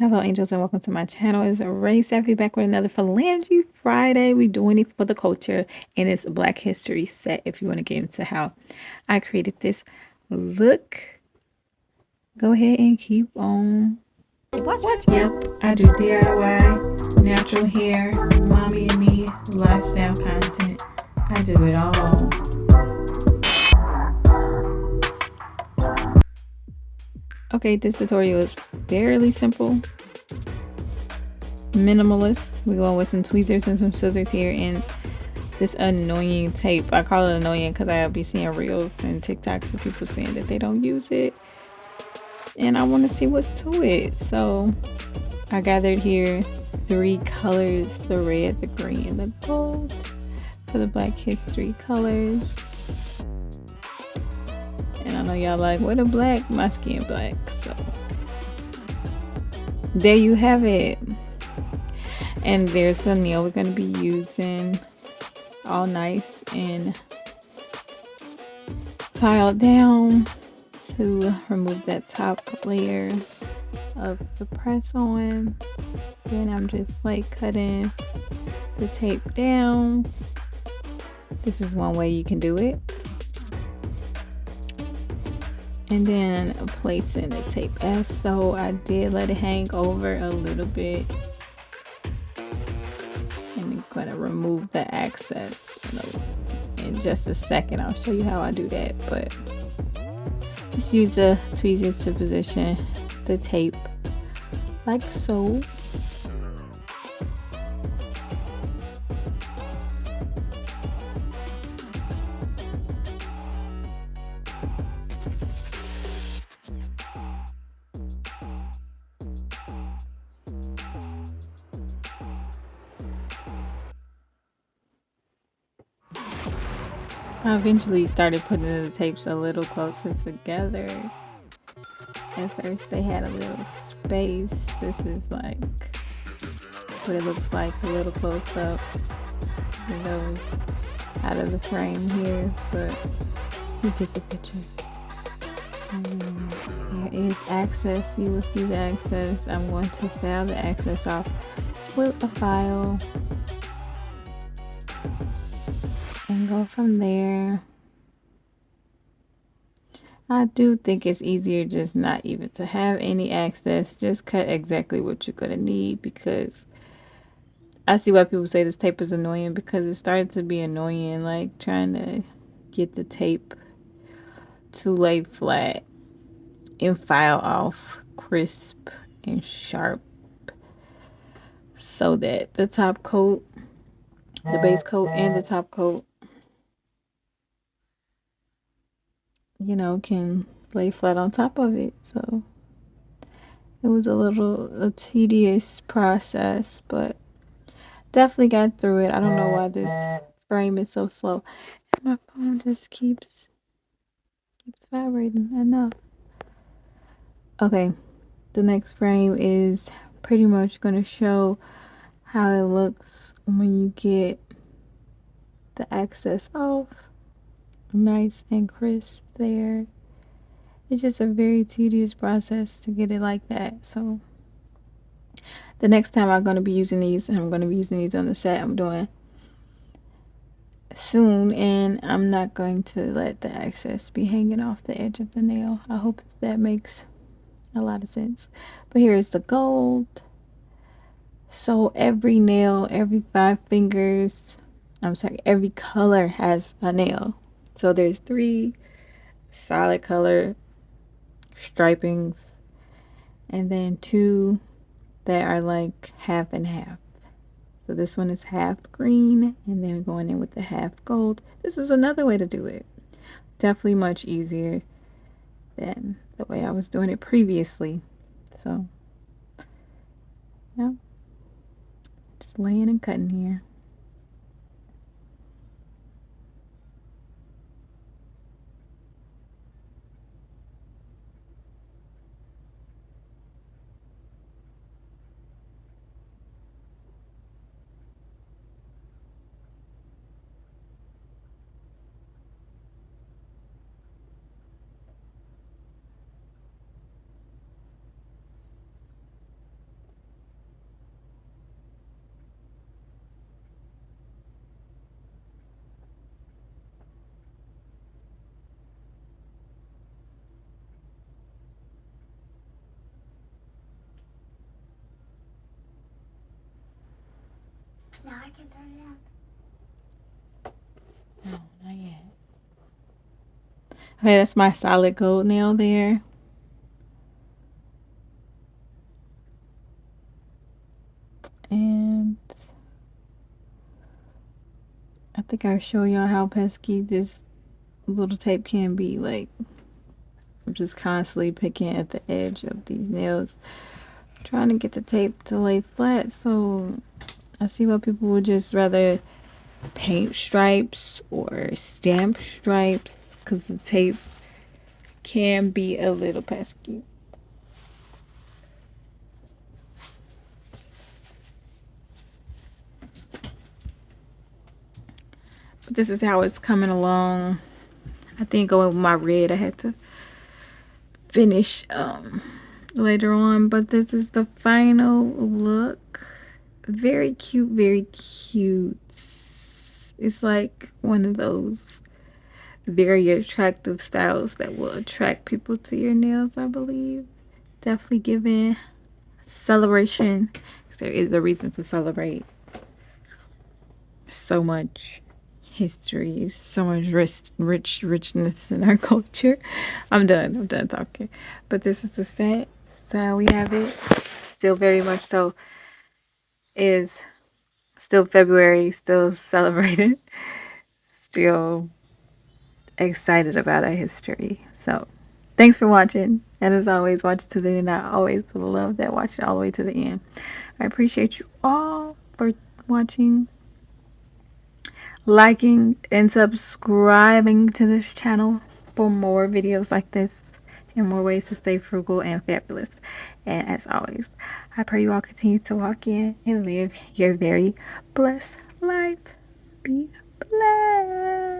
Hello, angels, and welcome to my channel. It's Ray Safi back with another Phalange Friday. We doing it for the culture, and it's a Black History set. If you want to get into how I created this look, go ahead and keep on watching. Yep, I do DIY, natural hair, mommy and me, lifestyle content. I do it all. Okay, this tutorial is fairly simple, minimalist. We're going with some tweezers and some scissors here, and this annoying tape. I call it annoying because I'll be seeing reels and TikToks of people saying that they don't use it, and I want to see what's to it. So I gathered here 3 colors: the red, the green, and the gold for the Black History colors. And I know y'all like, what a black? My skin black. So there you have it. And there's a nail we're going to be using, all nice and filed down to remove that top layer of the press on. Then I'm just like cutting the tape down. This is one way you can do it. And then placing the tape as so. I did let it hang over a little bit. And I'm gonna remove the excess in just a second. I'll show you how I do that, but just use the tweezers to position the tape like so. I eventually started putting the tapes a little closer together. At first they had a little space. This is like what it looks like a little close up. It goes out of the frame here, but you get the picture. There is access. You will see the access. I'm going to file the access off with a file and go from there. I do think it's easier just not even to have any access. Just cut exactly what you're going to need, because I see why people say this tape is annoying, because it started to be annoying, like trying to get the tape to lay flat and file off crisp and sharp so that the top coat, the base coat and the top coat, you know, can lay flat on top of it. So it was a tedious process, but definitely got through it. I don't know why this frame is so slow. My phone just keeps vibrating enough. Okay, the next frame is pretty much going to show how it looks when you get the excess off. Nice and crisp there. It's just a very tedious process to get it like that. So the next time I'm going to be using these, and I'm going to be using these on the set I'm doing soon, and I'm not going to let the excess be hanging off the edge of the nail. I hope that makes a lot of sense. But here's the gold. So every nail, every 5 fingers, every color has a nail. So there's 3 solid color stripings, and then 2 that are like half and half. So this one is half green, and then going in with the half gold. This is another way to do it. Definitely much easier than the way I was doing it previously. So yeah, just laying and cutting here. Now I can turn it on. No, not yet. Okay, that's my solid gold nail there. And I think I show y'all how pesky this little tape can be. Like, I'm just constantly picking at the edge of these nails, trying to get the tape to lay flat. So I see why people would just rather paint stripes or stamp stripes, because the tape can be a little pesky. But this is how it's coming along. I think going with my red, I had to finish later on, but this is the final look. Very cute, very cute. It's like one of those very attractive styles that will attract people to your nails, I believe. Definitely giving celebration. There is a reason to celebrate. So much history, so much richness in our culture. I'm done talking. But this is the set. So we have it. Still very much so is still February, still celebrated, still excited about our history. So thanks for watching. And as always, watch it to the end. I always love that. Watch it all the way to the end. I appreciate you all for watching, liking, and subscribing to this channel for more videos like this and more ways to stay frugal and fabulous. And as always, I pray you all continue to walk in and live your very blessed life. Be blessed.